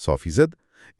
100%।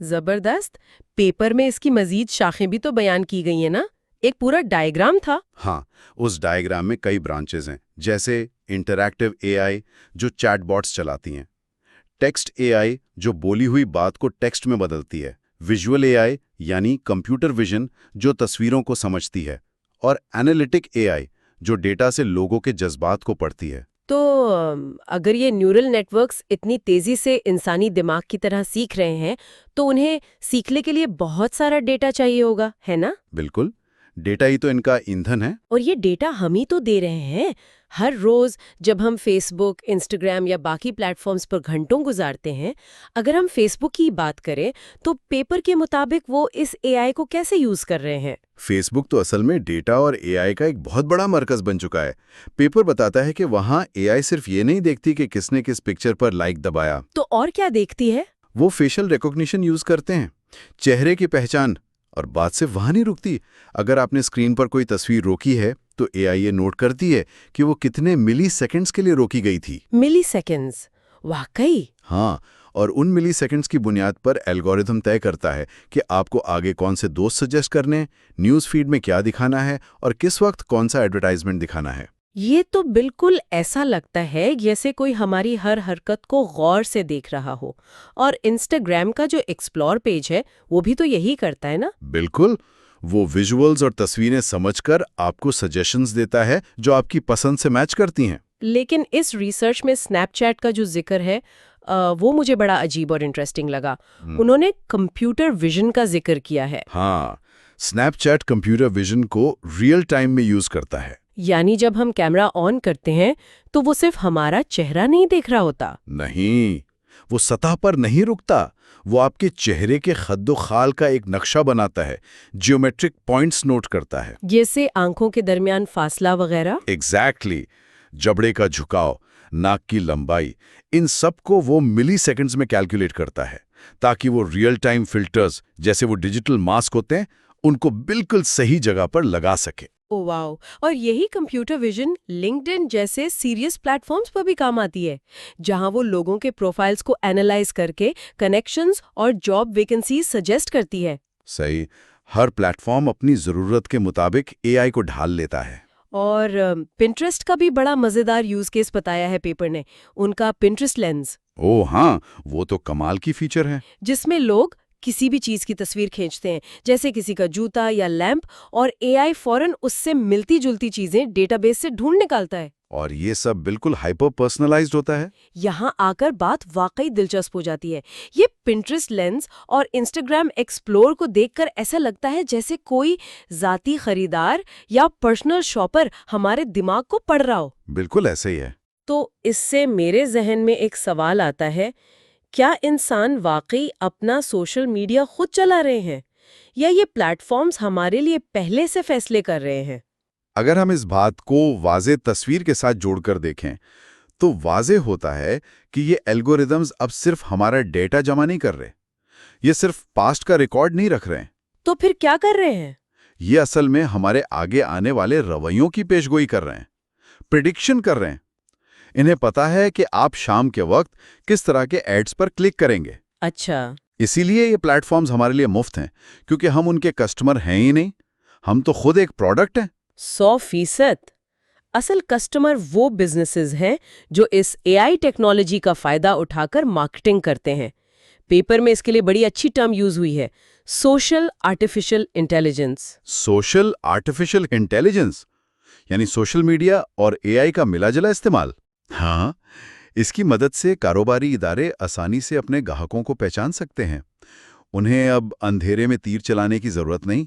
زبردست. پیپر میں اس کی مزید شاخیں بھی تو بیان کی گئی ہیں نا؟ ایک پورا ڈائیگرام تھا. ہاں، اس ڈائیگرام میں کئی برانچز ہیں، جیسے انٹریکٹیو اے آئی جو چیٹ باٹس چلاتی ہیں، ٹیکسٹ اے آئی جو بولی ہوئی بات کو ٹیکسٹ میں بدلتی ہے، ویژول اے آئی یعنی کمپیوٹر ویژن جو تصویروں کو سمجھتی ہے، اور اینالیٹک اے آئی جو ڈیٹا سے لوگوں کے جذبات کو پڑھتی ہے. تو اگر یہ نیورل نیٹ ورکس اتنی تیزی سے انسانی دماغ کی طرح سیکھ رہے ہیں تو انہیں سیکھنے کے لیے بہت سارا ڈیٹا چاہیے ہوگا، ہے نا؟ بالکل، ڈیٹا ہی تو ان کا ایندھن ہے. اور یہ ڈیٹا ہم ہی تو دے رہے ہیں. ہر روز جب ہم فیس بک، انسٹاگرام یا باقی پلیٹ فارمز پر گھنٹوں گزارتے ہیں، اگر ہم فیس بک کی بات کریں تو پیپر کے مطابق وہ اس اے آئی کو کیسے یوز کر رہے ہیں؟ فیس بک تو اصل میں ڈیٹا اور اے آئی کا ایک بہت بڑا مرکز بن چکا ہے. پیپر بتاتا ہے کہ وہاں اے آئی صرف یہ نہیں دیکھتی کہ کس نے کس پکچر پر لائک دبایا. تو اور کیا دیکھتی ہے؟ وہ فیشل ریکگنیشن یوز کرتے ہیں، چہرے کی پہچان. اور بات سے وہاں نہیں رکتی. اگر آپ نے اسکرین پر کوئی تصویر روکی ہے تو اے آئی یہ نوٹ کرتی ہے کہ وہ کتنے ملی سیکنڈز کے لیے روکی گئی تھی. ملی سیکنڈز؟ واقعی؟ ہاں، اور ان ملی سیکنڈز کی بنیاد پر الگورتھم طے کرتا ہے کہ آپ کو آگے کون سے دوست سجیسٹ کرنے، نیوز فیڈ میں کیا دکھانا ہے اور کس وقت کون سا ایڈورٹائزمنٹ دکھانا ہے. یہ تو بالکل ایسا لگتا ہے جیسے کوئی ہماری ہر حرکت کو غور سے دیکھ رہا ہو. اور انسٹاگرام کا جو ایکسپلور پیج ہے وہ بھی تو یہی کرتا ہے نا؟ بالکل، وہ ویژولز اور تصویریں سمجھ کر آپ کو سجیشنز دیتا ہے جو آپ کی پسند سے میچ کرتی ہیں. لیکن اس ریسرچ میں سنیپ چیٹ کا جو ذکر ہے وہ مجھے بڑا عجیب اور انٹرسٹنگ لگا. انہوں نے کمپیوٹر ویژن کا ذکر کیا ہے. ہاں، سنیپ چیٹ کمپیوٹر ویژن کو ریئل ٹائم میں یوز کرتا ہے. یعنی جب ہم کیمرہ آن کرتے ہیں تو وہ صرف ہمارا چہرہ نہیں دیکھ رہا ہوتا؟ نہیں، وہ سطح پر نہیں رکتا. وہ آپ کے چہرے کے خد و خال کا ایک نقشہ بناتا ہے، جیومیٹرک پوائنٹس نوٹ کرتا ہے. جیسے آنکھوں کے درمیان فاصلہ وغیرہ؟ ایگزیکٹلی. جبڑے کا جھکاؤ، ناک کی لمبائی، ان سب کو وہ ملی سیکنڈز میں کیلکولیٹ کرتا ہے تاکہ وہ ریئل ٹائم فلٹرز جیسے وہ ڈیجیٹل ماسک ہوتے ہیں ان کو بالکل صحیح جگہ پر لگا سکے. او واو. اور یہی کمپیوٹر ویژن لنکڈ ان جیسے سیریس پلیٹ فارمز پر بھی کام آتی ہے، جہاں وہ لوگوں کے پروفائلز کو اینالائز کر کے کنیکشنز اور جاب ویکنسیز سجیسٹ کرتی ہے. صحیح. ہر پلیٹ فارم اپنی ضرورت کے مطابق اے آئی کو ڈھال لیتا ہے. اور پنٹرسٹ کا بھی بڑا مزیدار یوز کیس بتایا ہے پیپر نے، ان کا پنٹرسٹ لینز. او ہاں، وہ تو کمال کی فیچر ہے. جس میں لوگ کسی بھی چیز کی تصویر کھینچتے ہیں، جیسے کسی کا جوتا یا لیمپ، اور اے آئی فوراً اس سے ملتی جلتی چیزیں ڈیٹا بیس سے ڈھونڈ نکالتا ہے. اور یہ سب بالکل ہائپر پرسنلائزڈ ہوتا ہے. یہاں آ کر بات واقعی دلچسپ ہو جاتی ہے. یہ پنٹرسٹ لینز اور انسٹاگرام ایکسپلور کو دیکھ کر ایسا لگتا ہے جیسے کوئی ذاتی خریدار یا پرسنل شاپر ہمارے دماغ کو پڑھ رہا ہو. بالکل ایسے ہی ہے. تو اس سے میرے ذہن میں ایک سوال آتا ہے، کیا انسان واقعی اپنا سوشل میڈیا خود چلا رہے ہیں یا یہ پلیٹ فارمز ہمارے لیے پہلے سے فیصلے کر رہے ہیں؟ اگر ہم اس بات کو واضح تصویر کے ساتھ جوڑ کر دیکھیں تو واضح ہوتا ہے کہ یہ الگورتھمز اب صرف ہمارا ڈیٹا جمع نہیں کر رہے، یہ صرف پاسٹ کا ریکارڈ نہیں رکھ رہے ہیں. تو پھر کیا کر رہے ہیں؟ یہ اصل میں ہمارے آگے آنے والے رویوں کی پیشگوئی کر رہے ہیں، پریڈکشن کر رہے ہیں. انہیں پتا ہے کہ آپ شام کے وقت کس طرح کے ایڈز پر کلک کریں گے. اچھا. اسی لیے یہ پلیٹ فارمز ہمارے لیے مفت ہیں، کیونکہ ہم ان کے کسٹمر ہیں ہی نہیں، ہم تو خود ایک پروڈکٹ ہیں. 100%. اصل کسٹمر وہ بزنسز ہیں جو اس اے آئی ٹیکنالوجی کا فائدہ اٹھا کر مارکیٹنگ کرتے ہیں. پیپر میں اس کے لیے بڑی اچھی ٹرم یوز ہوئی ہے، social artificial intelligence. Social artificial intelligence یعنی سوشل میڈیا اور اے آئی کا ملا جلا استعمال. ہاں، اس کی مدد سے کاروباری ادارے آسانی سے اپنے گاہکوں کو پہچان سکتے ہیں. انہیں اب اندھیرے میں تیر چلانے کی ضرورت نہیں.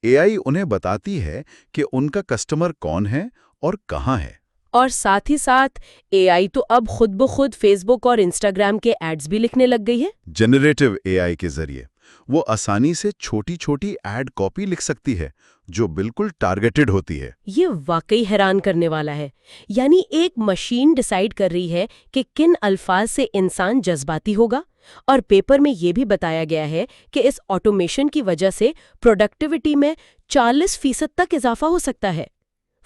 اے آئی انہیں بتاتی ہے کہ ان کا کسٹمر کون ہے اور کہاں ہے. اور ساتھ ہی ساتھ اے آئی تو اب خود بخود فیس بک اور انسٹاگرام کے ایڈز بھی لکھنے لگ گئی ہے. جنریٹو اے آئی کے ذریعے وہ آسانی سے چھوٹی چھوٹی ایڈ کاپی لکھ سکتی ہے جو بالکل ٹارگیٹڈ ہوتی ہے. یہ واقعی حیران کرنے والا ہے. یعنی ایک مشین ڈیسائیڈ کر رہی ہے کہ کن الفاظ سے انسان جذباتی ہوگا. اور پیپر میں یہ بھی بتایا گیا ہے کہ اس آٹومیشن کی وجہ سے پروڈکٹیوٹی میں 40% تک اضافہ ہو سکتا ہے.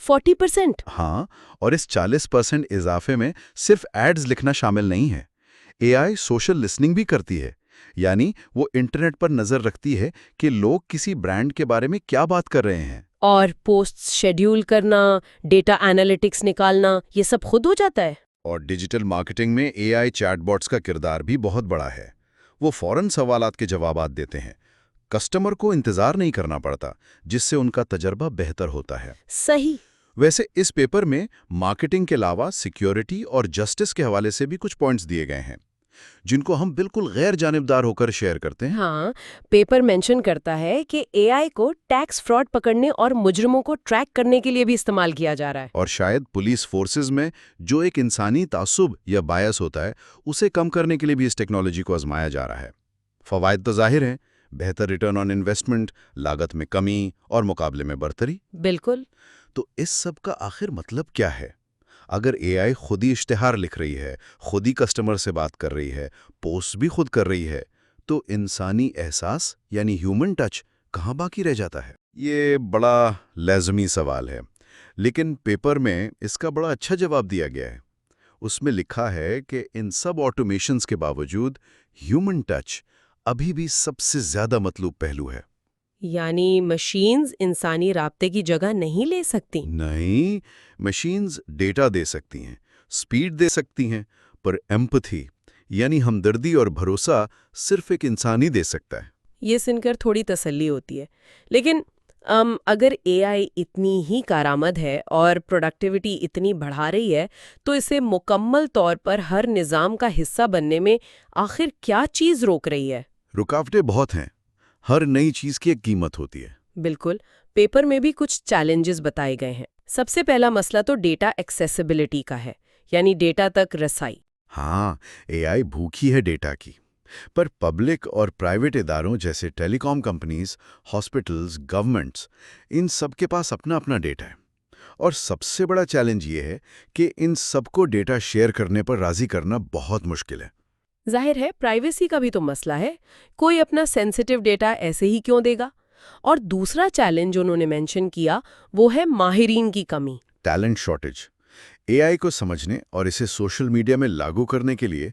40%. ہاں، اور اس 40% اضافے میں صرف ایڈز لکھنا شامل نہیں ہے. اے آئی سوشل لسننگ بھی کرتی ہے. یعنی وہ انٹرنیٹ پر نظر رکھتی ہے کہ لوگ کسی برانڈ کے بارے میں کیا بات کر رہے ہیں. اور پوسٹ شیڈیول کرنا، ڈیٹا انالیٹکس نکالنا، یہ سب خود ہو جاتا ہے. اور ڈیجیٹل مارکیٹنگ میں اے آئی چیٹ باٹس کا کردار بھی بہت بڑا ہے. وہ فوراً سوالات کے جوابات دیتے ہیں. کسٹمر کو انتظار نہیں کرنا پڑتا، جس سے ان کا تجربہ بہتر ہوتا ہے. صحیح. ویسے اس پیپر میں مارکیٹنگ کے علاوہ سیکیورٹی اور جسٹس کے حوالے سے بھی کچھ پوائنٹس دیے گئے ہیں جن کو ہم بالکل غیر جانبدار ہو کر شیئر کرتے ہیں. ہاں، پیپر مینشن کرتا ہے کہ اے آئی کو ٹیکس فراڈ پکڑنے اور مجرموں کو ٹریک کرنے کے لیے بھی استعمال کیا جا رہا ہے. اور شاید پولیس فورسز میں جو ایک انسانی تعصب یا بایس ہوتا ہے اسے کم کرنے کے لیے بھی اس ٹیکنالوجی کو آزمایا جا رہا ہے. فوائد تو ظاہر ہیں، بہتر ریٹرن آن انویسٹمنٹ، لاگت میں کمی اور مقابلے میں برتری. بالکل. تو اس سب کا آخر مطلب کیا ہے؟ اگر اے آئی خود ہی اشتہار لکھ رہی ہے، خود ہی کسٹمر سے بات کر رہی ہے، پوسٹ بھی خود کر رہی ہے، تو انسانی احساس یعنی ہیومن ٹچ کہاں باقی رہ جاتا ہے؟ یہ بڑا لازمی سوال ہے، لیکن پیپر میں اس کا بڑا اچھا جواب دیا گیا ہے. اس میں لکھا ہے کہ ان سب آٹومیشنز کے باوجود ہیومن ٹچ ابھی بھی سب سے زیادہ مطلوب پہلو ہے. یعنی مشینز انسانی رابطے کی جگہ نہیں لے سکتی. نہیں، مشینز ڈیٹا دے سکتی ہیں، سپیڈ دے سکتی ہیں، پر ایمپتھی یعنی ہمدردی اور بھروسہ صرف ایک انسان ہی دے سکتا ہے. یہ سن کر تھوڑی تسلی ہوتی ہے. لیکن اگر اے آئی اتنی ہی کارآمد ہے اور پروڈکٹیوٹی اتنی بڑھا رہی ہے تو اسے مکمل طور پر ہر نظام کا حصہ بننے میں آخر کیا چیز روک رہی ہے؟ رکاوٹیں بہت ہیں. ہر نئی چیز کی ایک قیمت ہوتی ہے. بالکل. پیپر میں بھی کچھ چیلنجز بتائے گئے ہیں. سب سے پہلا مسئلہ تو ڈیٹا ایکسیسیبلٹی کا ہے، یعنی ڈیٹا تک رسائی. ہاں، اے آئی بھوکی ہے ڈیٹا کی، پر پبلک اور پرائیویٹ اداروں جیسے ٹیلی کام کمپنیز، ہاسپٹلز، گورنمنٹس، ان سب کے پاس اپنا اپنا ڈیٹا ہے. اور سب سے بڑا چیلنج یہ ہے کہ ان سب کو ڈیٹا شیئر کرنے پر راضی کرنا بہت مشکل ہے. ظاہر ہے پرائیویسی کا بھی تو مسئلہ ہے. کوئی اپنا سینسیٹیو ڈیٹا ایسے ہی کیوں دے گا؟ اور دوسرا چیلنج انہوں نے مینشن کیا وہ ہے ماہرین کی کمی. Talent shortage. اے آئی کو سمجھنے اور اسے سوشل میڈیا میں لاگو کرنے کے لیے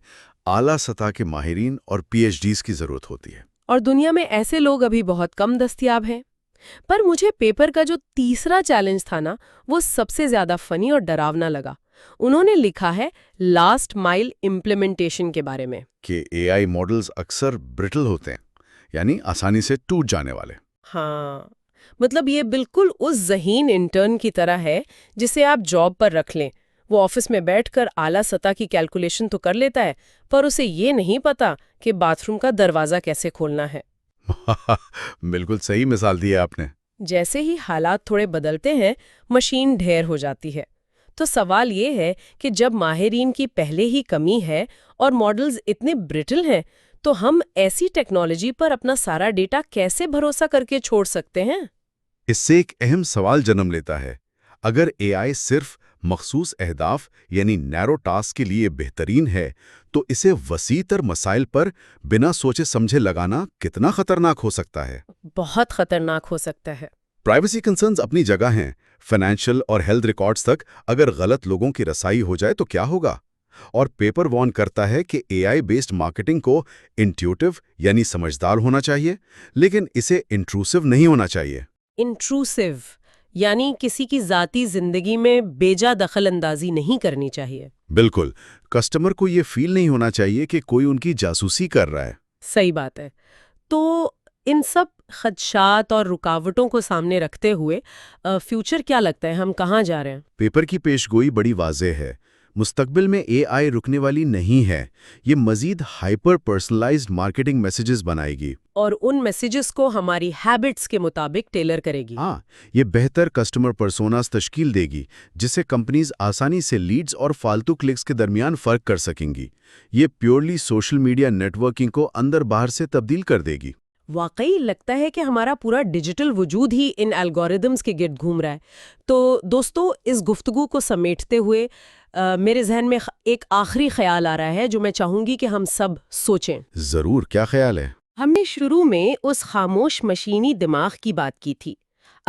اعلیٰ سطح کے ماہرین اور پی ایچ ڈیز کی ضرورت ہوتی ہے. اور دنیا میں ایسے لوگ ابھی بہت کم دستیاب ہیں. پر مجھے پیپر کا جو تیسرا چیلنج تھا نا، وہ سب سے زیادہ فنی اور ڈراونا لگا. انہوں نے لکھا ہے لاسٹ مائل امپلیمنٹیشن کے بارے میں، کہ اے آئی ماڈلز اکثر برٹل ہوتے ہیں، یعنی آسانی سے ٹوٹ جانے والے. ہاں، مطلب یہ بالکل اس ذہین انٹرن کی طرح ہے جسے آپ جاب پر رکھ لیں. وہ آفس میں بیٹھ کر اعلیٰ سطح کی کیلکولیشن تو کر لیتا ہے، پر اسے یہ نہیں پتا کہ باتھ روم کا دروازہ کیسے کھولنا ہے. بالکل صحیح مثال دی ہے آپ نے. جیسے ہی حالات تھوڑے بدلتے ہیں، مشین ڈھیر ہو جاتی ہے. تو سوال یہ ہے کہ جب ماہرین کی پہلے ہی کمی ہے اور ماڈلز اتنے برٹل ہیں، تو ہم ایسی ٹیکنالوجی پر اپنا سارا ڈیٹا کیسے بھروسہ کر کے چھوڑ سکتے ہیں؟ اس سے ایک اہم سوال جنم لیتا ہے. اگر اے آئی صرف مخصوص اہداف یعنی نیرو ٹاسک کے لیے بہترین ہے، تو اسے وسیع تر مسائل پر بنا سوچے سمجھے لگانا کتنا خطرناک ہو سکتا ہے؟ بہت خطرناک ہو سکتا ہے. پرائیویسی کنسرنز اپنی جگہ ہیں. فائنینشیل اور ہیلتھ ریکارڈز تک اگر غلط لوگوں کی رسائی ہو جائے تو کیا ہوگا؟ اور پیپر وارن کرتا ہے کہ اے آئی بیسڈ مارکیٹنگ کو انٹیوٹیو یعنی سمجھدار ہونا چاہیے، لیکن اسے انٹروسیو نہیں ہونا چاہیے. انٹروسیو یعنی کسی کی ذاتی زندگی میں بیجا دخل اندازی نہیں کرنی چاہیے. بالکل. کسٹمر کو یہ فیل نہیں ہونا چاہیے کہ کوئی ان کی جاسوسی کر رہا ہے. صحیح بات ہے. تو ان سب خدشات اور رکاوٹوں کو سامنے رکھتے ہوئے فیوچر کیا لگتا ہے، ہم کہاں جا رہے ہیں؟ پیپر کی پیشگوئی بڑی واضح ہے. مستقبل میں اے آئی رکنے والی نہیں ہے. یہ مزید ہائپر پرسنلائزڈ مارکیٹنگ میسیجز بنائے گی اور ان میسیجز کو ہماری ہیبٹس کے مطابق ٹیلر کرے گی. ہاں، یہ بہتر کسٹمر پرسوناز تشکیل دے گی جس سے کمپنیز آسانی سے لیڈز اور فالتو کلکس کے درمیان فرق کر سکیں گی. یہ purely social media networking کو اندر باہر سے تبدیل کر دے گی. واقعی لگتا ہے کہ ہمارا پورا ڈیجیٹل وجود ہی ان الگوریدمز کے گرد گھوم رہا ہے. تو دوستو، اس گفتگو کو سمیٹتے ہوئے میرے ذہن میں ایک آخری خیال آ رہا ہے جو میں چاہوں گی کہ ہم سب سوچیں. ضرور. کیا خیال ہے؟ ہم نے شروع میں اس خاموش مشینی دماغ کی بات کی تھی.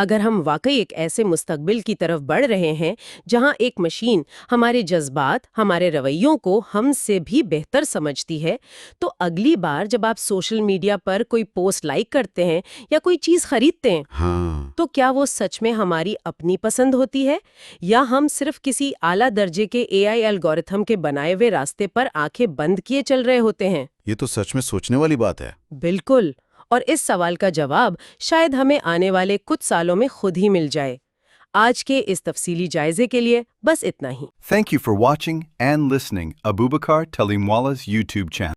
اگر ہم واقعی ایک ایسے مستقبل کی طرف بڑھ رہے ہیں جہاں ایک مشین ہمارے جذبات، ہمارے رویوں کو ہم سے بھی بہتر سمجھتی ہے، تو اگلی بار جب آپ سوشل میڈیا پر کوئی پوسٹ لائک کرتے ہیں یا کوئی چیز خریدتے ہیں، ہاں، تو کیا وہ سچ میں ہماری اپنی پسند ہوتی ہے یا ہم صرف کسی اعلیٰ درجے کے اے آئی الگورتھم کے بنائے ہوئے راستے پر آنکھیں بند کیے چل رہے ہوتے ہیں؟ یہ تو سچ میں سوچنے والی بات ہے۔ بالکل، اور اس سوال کا جواب شاید ہمیں آنے والے کچھ سالوں میں خود ہی مل جائے۔ آج کے اس تفصیلی جائزے کے لیے بس اتنا ہی۔ Thank you for watching and listening Abubakar Talimwala's YouTube channel.